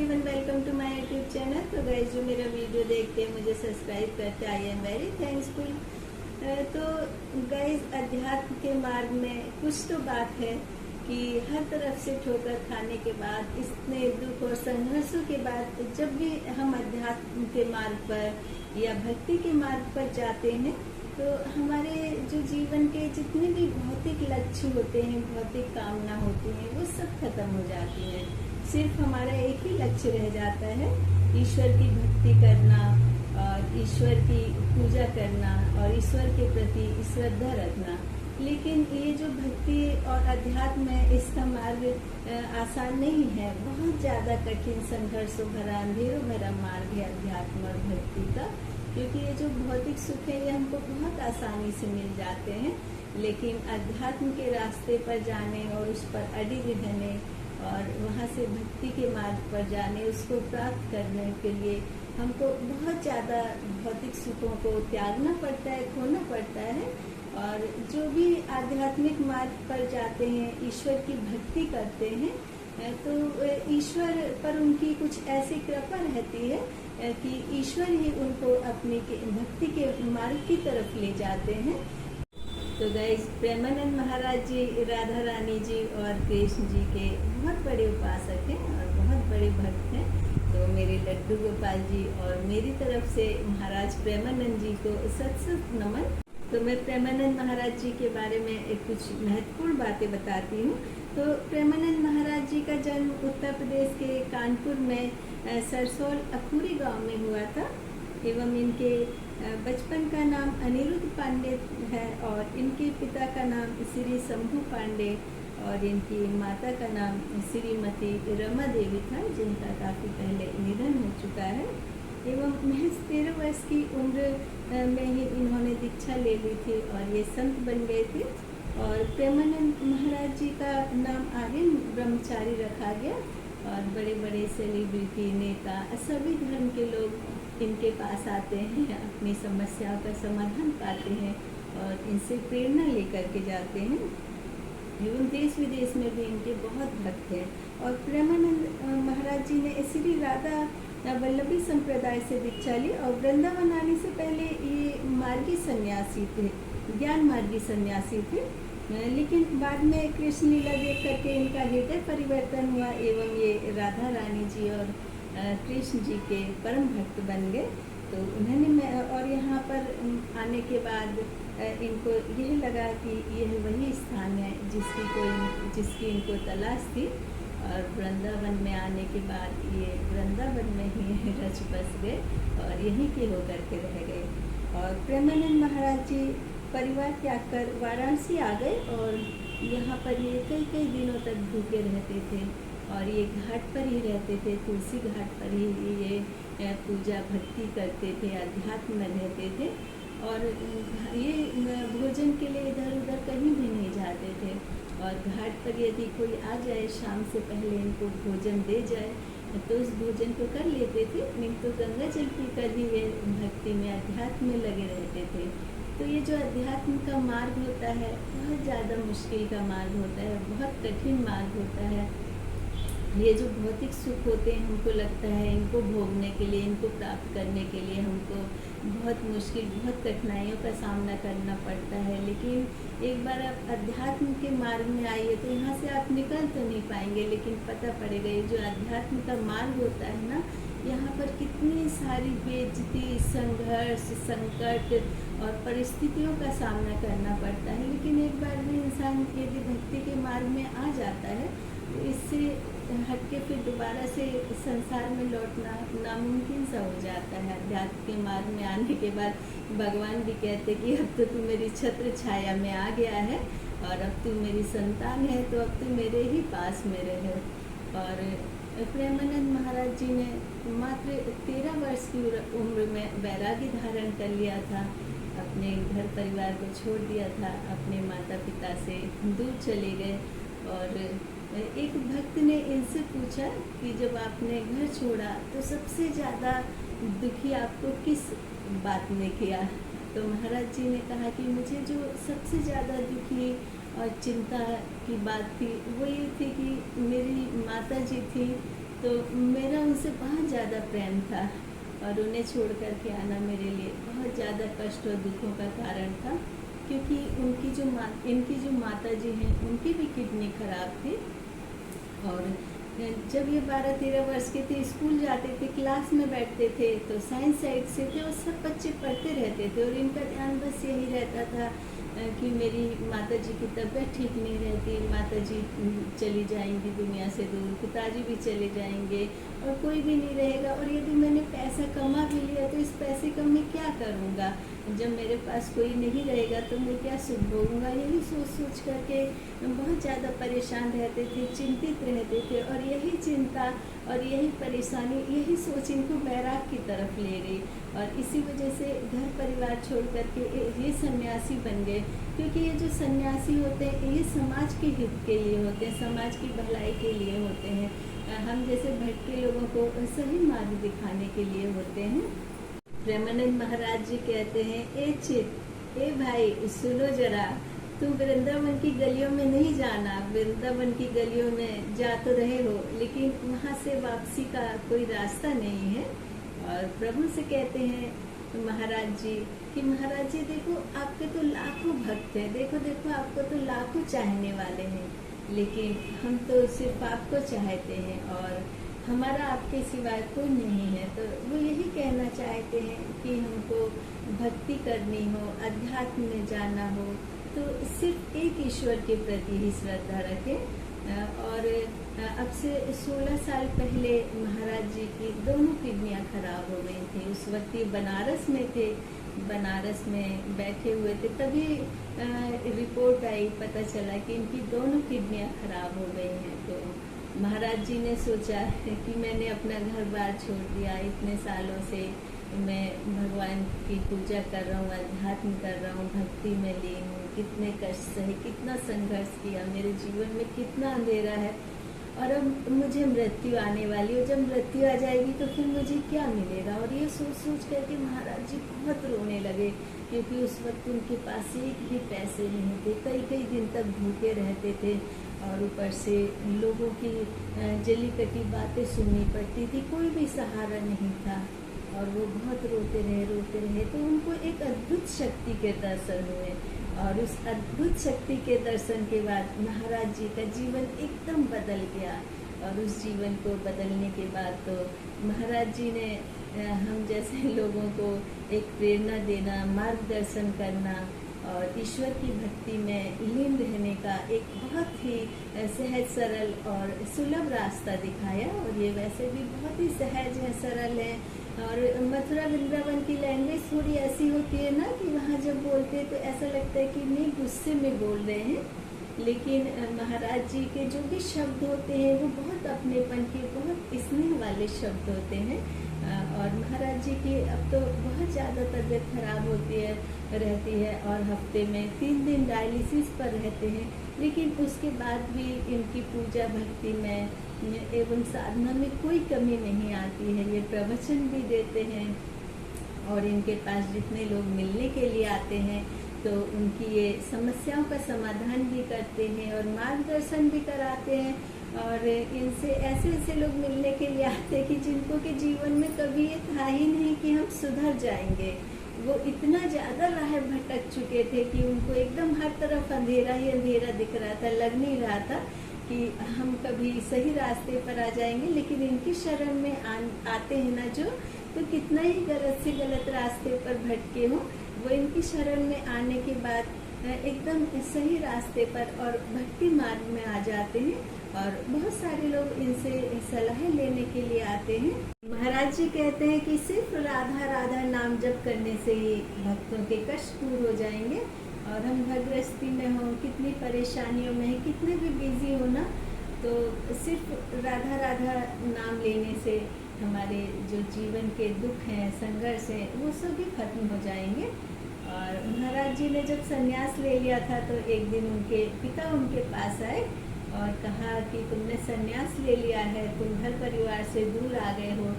Everyone, welcome to my YouTube channel. तो guys, जो मेरा वीडियो देखते हैं, मुझे सब्सक्राइब करते हैं, आई एम वेरी थैंक्सफुल। तो गाइस, अध्यात्म के मार्ग में कुछ तो बात है कि हर तरफ से ठोकर खाने के बाद, इतने दुख और संघर्षों के बाद जब भी हम अध्यात्म के मार्ग पर या भक्ति के मार्ग पर जाते हैं, तो हमारे जो जीवन के जितने भी भौतिक लक्ष्य होते हैं, भौतिक कामना होती हैं, वो सब खत्म हो जाती हैं। सिर्फ हमारा एक ही लक्ष्य रह जाता है, ईश्वर की भक्ति करना और ईश्वर की पूजा करना और ईश्वर के प्रति श्रद्धा रखना। लेकिन ये जो भक्ति और अध्यात्म है, इसका मार्ग आसान नहीं है। बहुत ज़्यादा कठिन, संघर्षों भरा, अंधेरों भरा मार्ग है अध्यात्म और भक्ति का। क्योंकि ये जो भौतिक सुख है, ये हमको बहुत आसानी से मिल जाते हैं, लेकिन अध्यात्म के रास्ते पर जाने और उस पर अडिग रहने और वहाँ से भक्ति के मार्ग पर जाने, उसको प्राप्त करने के लिए हमको बहुत ज़्यादा भौतिक सुखों को त्यागना पड़ता है, खोना पड़ता है। और जो भी आध्यात्मिक मार्ग पर जाते हैं, ईश्वर की भक्ति करते हैं, तो ईश्वर पर उनकी कुछ ऐसी कृपा रहती है कि ईश्वर ही उनको अपनी भक्ति के मार्ग की तरफ ले जाते हैं। तो गाइस, प्रेमानंद महाराज जी, राधा रानी जी और कृष्ण जी के बहुत बड़े उपासक हैं और बहुत बड़े भक्त हैं। तो मेरे लड्डू गोपाल जी और मेरी तरफ से महाराज प्रेमानंद जी को सत सत नमन। तो मैं प्रेमानंद महाराज जी के बारे में कुछ महत्वपूर्ण बातें बताती हूँ। तो प्रेमानंद महाराज जी का जन्म उत्तर प्रदेश के कानपुर में सरसोल अखूरी गांव में हुआ था एवं इनके बचपन का नाम अनिरुद्ध पांडे है और इनके पिता का नाम श्री शंभू पांडे और इनकी माता का नाम श्रीमती रमा देवी था, जिनका काफ़ी पहले निधन हो चुका है। एवं महज 13 वर्ष की उम्र में ही इन्होंने दीक्षा ले ली थी और ये संत बन गए थे। और प्रेमानंद महाराज जी का नाम आर्यन ब्रह्मचारी रखा गया और बड़े बड़े सेलिब्रिटी, नेता, सभी धर्म के लोग इनके पास आते हैं, अपनी समस्याओं का समाधान पाते हैं और इनसे प्रेरणा लेकर के जाते हैं। एवं देश विदेश में भी इनके बहुत भक्त हैं। और प्रेमानंद महाराज जी ने श्री राधा वल्लभी संप्रदाय से दीक्षा ली और वृंदावन आने से पहले ये मार्गी सन्यासी थे, ज्ञान मार्गी सन्यासी थे। लेकिन बाद में कृष्ण लीला देख करके इनका हृदय परिवर्तन हुआ एवं ये राधा रानी जी और कृष्ण जी के परम भक्त बन गए। तो उन्होंने और यहाँ पर आने के बाद इनको यह लगा कि यह वही स्थान है जिसकी इनको तलाश थी। और वृंदावन में आने के बाद ये वृंदावन में ही रच बस गए और यहीं के होकर के रह गए। और प्रेमानंद महाराज जी परिवार त्याग कर वाराणसी आ गए और यहाँ पर ये कई कई दिनों तक भूखे रहते थे और ये घाट पर ही रहते थे, तुलसी घाट पर ही ये पूजा भक्ति करते थे, अध्यात्म में रहते थे। और ये भोजन के लिए इधर उधर कहीं भी नहीं जाते थे। और घाट पर यदि कोई आ जाए, शाम से पहले इनको भोजन दे जाए तो उस भोजन को कर लेते थे, नहीं तो गंगा जल पी कर ही ये भक्ति में, अध्यात्म में लगे रहते थे। तो ये जो अध्यात्म का मार्ग होता है, बहुत ज़्यादा मुश्किल का मार्ग होता है, बहुत कठिन मार्ग होता है। ये जो भौतिक सुख होते हैं, हमको लगता है इनको भोगने के लिए, इनको प्राप्त करने के लिए हमको बहुत मुश्किल, बहुत कठिनाइयों का सामना करना पड़ता है। लेकिन एक बार आप अध्यात्म के मार्ग में आइए तो यहाँ से आप निकल तो नहीं पाएंगे, लेकिन पता पड़ेगा ये जो अध्यात्म का मार्ग होता है ना, यहाँ पर कितनी सारी बेइज्जती, संघर्ष, संकट और परिस्थितियों का सामना करना पड़ता है। लेकिन एक बार भी इंसान यदि भक्ति के मार्ग में आ जाता है तो इससे हट के फिर दोबारा से संसार में लौटना नामुमकिन सा हो जाता है। अध्यात्म के मार्ग में आने के बाद भगवान भी कहते कि अब तो तू मेरी छत्र छाया में आ गया है और अब तू मेरी संतान है, तो अब तू मेरे ही पास में रहे। और प्रेमानंद महाराज जी ने मात्र 13 वर्ष की उम्र में वैराग्य धारण कर लिया था, अपने घर परिवार को छोड़ दिया था, अपने माता पिता से दूर चले गए। और एक भक्त ने इनसे पूछा कि जब आपने घर छोड़ा तो सबसे ज़्यादा दुखी आपको किस बात ने किया? तो महाराज जी ने कहा कि मुझे जो सबसे ज़्यादा दुखी और चिंता की बात थी वो ये थी कि मेरी माता जी थी तो मेरा उनसे बहुत ज़्यादा प्रेम था और उन्हें छोड़ कर के आना मेरे लिए बहुत ज़्यादा कष्ट और दुखों का कारण था, क्योंकि इनकी जो माता जी हैं उनकी भी किडनी खराब थी। और जब ये 12-13 वर्ष के थे, स्कूल जाते थे, क्लास में बैठते थे तो साइंस साइड से थे और सब बच्चे पढ़ते रहते थे और इनका ध्यान बस यही रहता था कि मेरी माताजी की तबीयत ठीक नहीं रहती, माताजी चली जाएंगी दुनिया से दूर, पिताजी भी चले जाएंगे और कोई भी नहीं रहेगा, और यदि मैंने पैसा कमा भी लिया तो इस पैसे का मैं क्या करूँगा, जब मेरे पास कोई नहीं रहेगा तो मैं क्या सुख भोगूँगा। यही सोच सोच करके बहुत ज़्यादा परेशान रहते थे, चिंतित रहते थे, और यही चिंता और यही परेशानी, यही सोच इनको बैराग की तरफ ले गई और इसी वजह से घर परिवार छोड़ करके ये सन्यासी बन गए। क्योंकि ये जो सन्यासी होते हैं ये समाज के हित के लिए होते हैं, समाज की भलाई के लिए होते हैं, हम जैसे भटके लोगों को सही मार्ग दिखाने के लिए होते हैं। प्रेमानंद महाराज जी कहते हैं, ए चित, ए भाई सुनो जरा, तुम वृंदावन की गलियों में नहीं जाना। वृंदावन की गलियों में जा तो रहे हो लेकिन वहाँ से वापसी का कोई रास्ता नहीं है। और प्रभु से कहते हैं महाराज जी कि महाराज जी देखो, आपके तो लाखों भक्त हैं, देखो देखो आपको तो लाखों चाहने वाले हैं, लेकिन हम तो सिर्फ आपको चाहते हैं और हमारा आपके सिवाय कोई नहीं है। तो वो यही कहना चाहते हैं कि हमको भक्ति करनी हो, अध्यात्म में जाना हो तो सिर्फ एक ईश्वर के प्रति ही श्रद्धा रखें। और अब से 16 साल पहले महाराज जी की दोनों किडनियाँ खराब हो गई थी। उस वक्त ये बनारस में थे, बनारस में बैठे हुए थे, तभी रिपोर्ट आई, पता चला कि इनकी दोनों किडनियाँ खराब हो गई हैं। तो महाराज जी ने सोचा कि मैंने अपना घर बार छोड़ दिया, इतने सालों से मैं भगवान की पूजा कर रहा हूँ, अध्यात्म कर रहा हूँ, भक्ति में लीन हूँ, कितने कष्ट सहे, कितना संघर्ष किया, मेरे जीवन में कितना अंधेरा है और अब मुझे मृत्यु आने वाली है, जब मृत्यु आ जाएगी तो फिर मुझे क्या मिलेगा। और ये सोच सोच करके महाराज जी बहुत रोने लगे, क्योंकि उस वक्त उनके पास एक भी पैसे नहीं थे, कई कई दिन तक भूखे रहते थे और ऊपर से लोगों की जली कटी बातें सुननी पड़ती थी, कोई भी सहारा नहीं था और वो बहुत रोते रहे। तो उनको एक अद्भुत शक्ति के दर्शन हुए और उस अद्भुत शक्ति के दर्शन के बाद महाराज जी का जीवन एकदम बदल गया। और उस जीवन को बदलने के बाद तो महाराज जी ने हम जैसे लोगों को एक प्रेरणा देना, मार्गदर्शन करना और ईश्वर की भक्ति में लीन रहने का एक बहुत ही सहज सरल और सुलभ रास्ता दिखाया। और ये वैसे भी बहुत ही सहज है, सरल है। और मथुरा वृंदावन की लैंग्वेज थोड़ी ऐसी होती है ना कि वहाँ जब बोलते हैं तो ऐसा लगता है कि नहीं गुस्से में बोल रहे हैं, लेकिन महाराज जी के जो भी शब्द होते हैं वो बहुत अपनेपन के, बहुत स्नेह वाले शब्द होते हैं। और महाराज जी की अब तो बहुत ज़्यादा तबीयत खराब होती है, रहती है और हफ्ते में 3 दिन डायलिसिस पर रहते हैं, लेकिन उसके बाद भी इनकी पूजा भक्ति में एवं साधना में कोई कमी नहीं आती है। ये प्रवचन भी देते हैं और इनके पास जितने लोग मिलने के लिए आते हैं तो उनकी ये समस्याओं का समाधान भी करते हैं और मार्गदर्शन भी कराते हैं। और इनसे ऐसे लोग मिलने के लिए आते हैं कि जिनको के जीवन में कभी ये था ही नहीं कि हम सुधर जाएंगे। वो इतना ज़्यादा राह भटक चुके थे कि उनको एकदम हर तरफ अंधेरा ही अंधेरा दिख रहा था, लग नहीं रहा था कि हम कभी सही रास्ते पर आ जाएंगे। लेकिन इनकी शरण में आते हैं ना जो, तो कितना ही गलत से गलत रास्ते पर भटके हों, वो इनकी शरण में आने के बाद एकदम सही रास्ते पर और भक्ति मार्ग में आ जाते हैं। और बहुत सारे लोग इनसे सलाह लेने के लिए आते हैं। महाराज जी कहते हैं कि सिर्फ राधा राधा नाम जप करने से ही भक्तों के कष्ट दूर हो जाएंगे। और हम घर गृहस्थी में हों, कितनी परेशानियों में हैं, कितने भी बिजी हो ना, तो सिर्फ राधा राधा नाम लेने से हमारे जो जीवन के दुख हैं, संघर्ष हैं, वो सभी खत्म हो जाएंगे। और महाराज जी ने जब संन्यास ले लिया था तो एक दिन उनके पिता उनके पास आए और कहा कि तुमने संन्यास ले लिया है, तुम घर परिवार से दूर आ गए हो,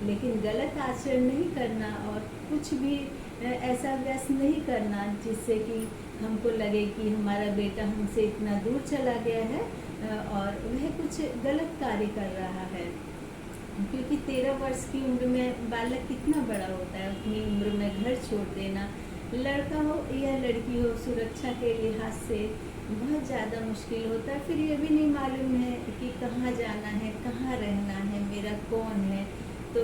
लेकिन गलत आचरण नहीं करना और कुछ भी ऐसा व्यस्त नहीं करना जिससे कि हमको लगे कि हमारा बेटा हमसे इतना दूर चला गया है और वह कुछ गलत कार्य कर रहा है। क्योंकि 13 वर्ष की उम्र में बालक कितना बड़ा होता है, उतनी उम्र में घर छोड़ देना, लड़का हो या लड़की हो, सुरक्षा के लिहाज से बहुत ज़्यादा मुश्किल होता है। फिर ये भी नहीं मालूम है कि कहाँ जाना है, कहाँ रहना है, मेरा कौन है। तो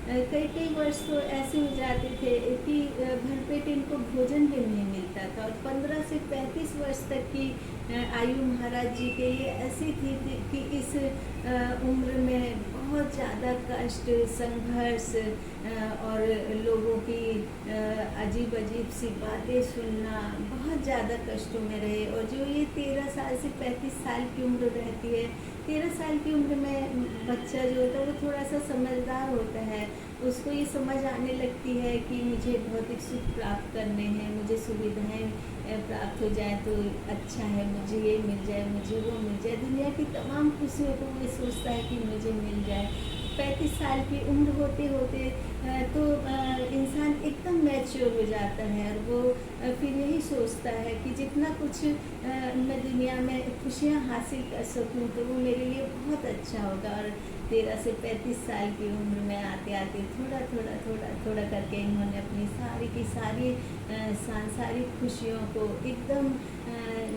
कई कई वर्ष तो ऐसे हो जाते थे कि भरपेट इनको भोजन भी नहीं मिलता था। और 15 से 35 वर्ष तक की आयु महाराज जी के लिए ऐसी थी कि इस उम्र में बहुत ज़्यादा कष्ट, संघर्ष और लोगों की अजीब अजीब सी बातें सुनना, बहुत ज़्यादा कष्टों में रहे। और जो ये 13 साल से 35 साल की उम्र रहती है, 13 साल की उम्र में बच्चा जो होता है वो थोड़ा सा समझदार होता है, उसको ये समझ आने लगती है कि मुझे भौतिक सुख प्राप्त करने हैं, मुझे सुविधाएं प्राप्त हो जाए तो अच्छा है, मुझे ये मिल जाए, मुझे वो मिल जाए, दुनिया की तमाम खुशियों को वो सोचता है कि मुझे मिल जाए। 35 साल की उम्र होते होते तो इंसान एकदम मैच्योर हो जाता है और वो फिर यही सोचता है कि जितना कुछ मैं दुनिया में खुशियाँ हासिल कर सकूँ तो वो मेरे लिए बहुत अच्छा होगा। और 13 से 35 साल की उम्र में आते आते थोड़ा करके इन्होंने अपनी सारी की सारी सांसारिक खुशियों को एकदम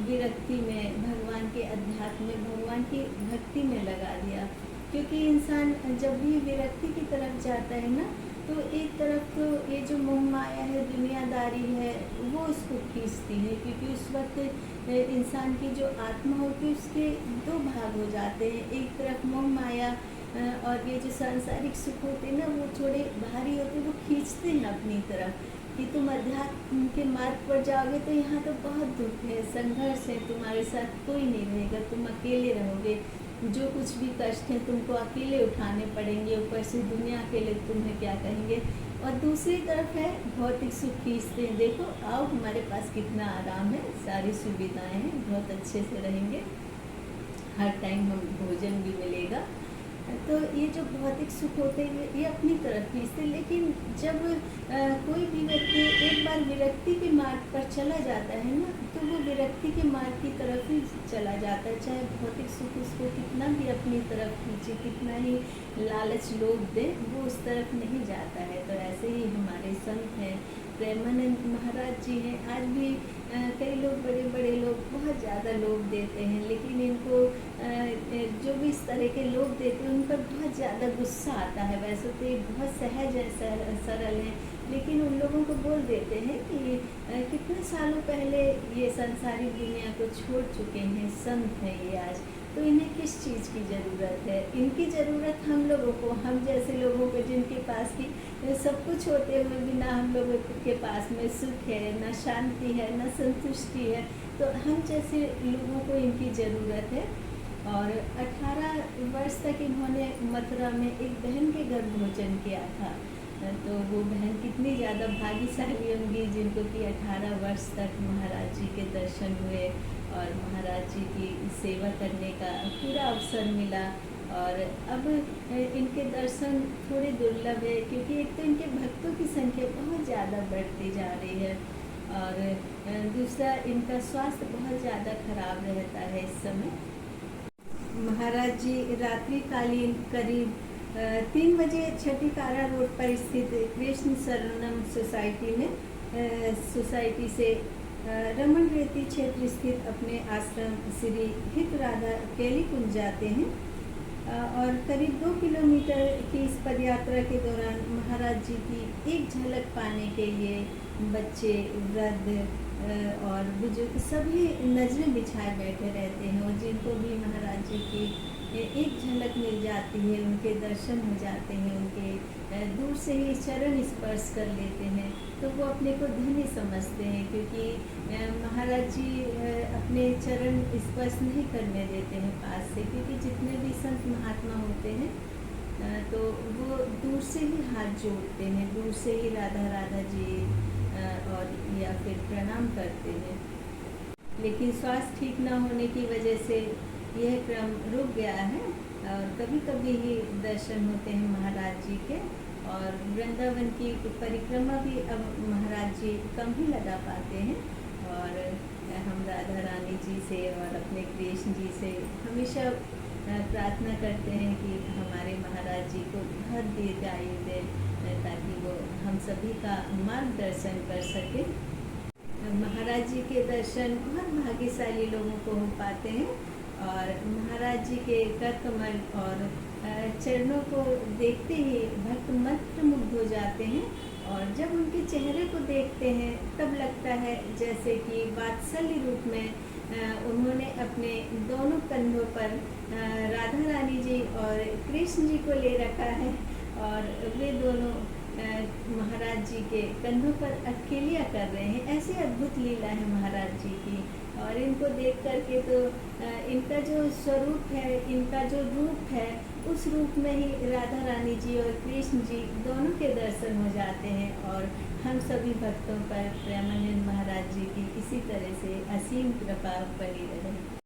विरक्ति में, भगवान के अध्यात्म में, भगवान की भक्ति में लगा दिया। क्योंकि इंसान जब भी विरक्ति की तरफ जाता है ना, तो एक तरफ तो ये जो मोह माया है, दुनियादारी है, वो उसको खींचती है। क्योंकि उस वक्त इंसान की जो आत्मा होती है उसके दो भाग हो जाते हैं, एक तरफ मोह माया और ये जो सांसारिक सुख होते हैं ना, वो थोड़े भारी होते, वो खींचते हैं अपनी तरफ कि तुम अध्यात्म के मार्ग पर जाओगे तो यहाँ तो बहुत दुख है, संघर्ष है, तुम्हारे साथ कोई नहीं रहेगा, तुम अकेले रहोगे, जो कुछ भी कष्ट है तुमको अकेले उठाने पड़ेंगे, ऊपर से दुनिया के लोग तुम्हें क्या कहेंगे। और दूसरी तरफ है भौतिक सुख खींचते हैं, देखो आओ हमारे पास कितना आराम है, सारी सुविधाएं हैं, बहुत अच्छे से रहेंगे, हर टाइम हम भोजन भी मिलेगा। तो ये जो भौतिक सुख होते हैं ये अपनी तरफ खींचते। लेकिन जब कोई भी व्यक्ति एक बार विरक्ति के मार्ग पर चला जाता है ना, तो वो विरक्ति के मार्ग की तरफ ही चला जाता है, चाहे भौतिक सुख उसको कितना भी अपनी तरफ खींचे, कितना ही लालच लोभ दे, वो उस तरफ नहीं जाता है। तो ऐसे ही हमारे संत हैं, प्रेमानंद महाराज जी हैं, आज भी कई लोग, बड़े बड़े लोग बहुत ज़्यादा लोभ देते हैं, लेकिन इनको जो भी इस तरह के लोभ देते हैं उन पर बहुत ज़्यादा गुस्सा आता है। वैसे तो ये बहुत सहज है, सरल है, लेकिन उन लोगों को बोल देते हैं कि कितने सालों पहले ये संसारिक दुनिया को छोड़ चुके हैं, संत हैं ये आज, तो इन्हें किस चीज़ की ज़रूरत है। इनकी ज़रूरत हम लोगों को, हम जैसे लोगों को जिनके पास की सब कुछ होते हुए भी ना हम लोगों के पास में सुख है, ना शांति है, ना संतुष्टि है, तो हम जैसे लोगों को इनकी ज़रूरत है। और 18 वर्ष तक इन्होंने मथुरा में एक बहन के घर भोजन किया था। तो वो बहन कितनी ज़्यादा भाग्यशाली होंगी जिनको कि 18 वर्ष तक महाराज जी के दर्शन हुए और महाराज जी की सेवा करने का पूरा अवसर मिला। और अब इनके दर्शन थोड़े दुर्लभ है, क्योंकि एक तो इनके भक्तों की संख्या बहुत ज़्यादा बढ़ती जा रही है और दूसरा इनका स्वास्थ्य बहुत ज़्यादा खराब रहता है इस समय। महाराज जी रात्रिकालीन करीब 3 बजे छठी कारा रोड पर स्थित कृष्ण शरणम सोसाइटी में सोसाइटी से रमन रेती क्षेत्र स्थित अपने आश्रम श्री हित राधा केली कुंज जाते हैं। और करीब 2 किलोमीटर की इस पदयात्रा के दौरान महाराज जी की एक झलक पाने के लिए बच्चे, वृद्ध और बुजुर्ग सभी नजरें बिछाए बैठे रहते हैं। और जिनको भी महाराज जी की एक झलक मिल जाती है, उनके दर्शन हो जाते हैं, उनके दूर से ही चरण स्पर्श कर लेते हैं, तो वो अपने को धन्य समझते हैं। क्योंकि महाराज जी अपने चरण स्पर्श नहीं करने देते हैं पास से, क्योंकि जितने भी संत महात्मा होते हैं तो वो दूर से ही हाथ जोड़ते हैं, दूर से ही राधा राधा जी और या फिर प्रणाम करते हैं। लेकिन स्वास्थ्य ठीक न होने की वजह से यह क्रम रुक गया है और कभी कभी ही दर्शन होते हैं महाराज जी के। और वृंदावन की परिक्रमा भी अब महाराज जी कम ही लगा पाते हैं। और हम राधा रानी जी से और अपने कृष्ण जी से हमेशा प्रार्थना करते हैं कि हमारे महाराज जी को बहुत दीर्घायु दे, ताकि वो हम सभी का मार्गदर्शन कर सके। महाराज जी के दर्शन बहुत भाग्यशाली लोगों को हो पाते हैं, और महाराज जी के कर कमल और चरणों को देखते ही भक्त मंत्रमुग्ध हो जाते हैं। और जब उनके चेहरे को देखते हैं तब लगता है जैसे कि वात्सल्य रूप में उन्होंने अपने दोनों कंधों पर राधा रानी जी और कृष्ण जी को ले रखा है, और वे दोनों महाराज जी के कंधों पर अटकेलियाँ कर रहे हैं। ऐसी अद्भुत लीला है महाराज जी की, और इनको देख करके तो इनका जो स्वरूप है, इनका जो रूप है, उस रूप में ही राधा रानी जी और कृष्ण जी दोनों के दर्शन हो जाते हैं। और हम सभी भक्तों पर प्रेमानंद महाराज जी की इसी तरह से असीम कृपा बनी रहे।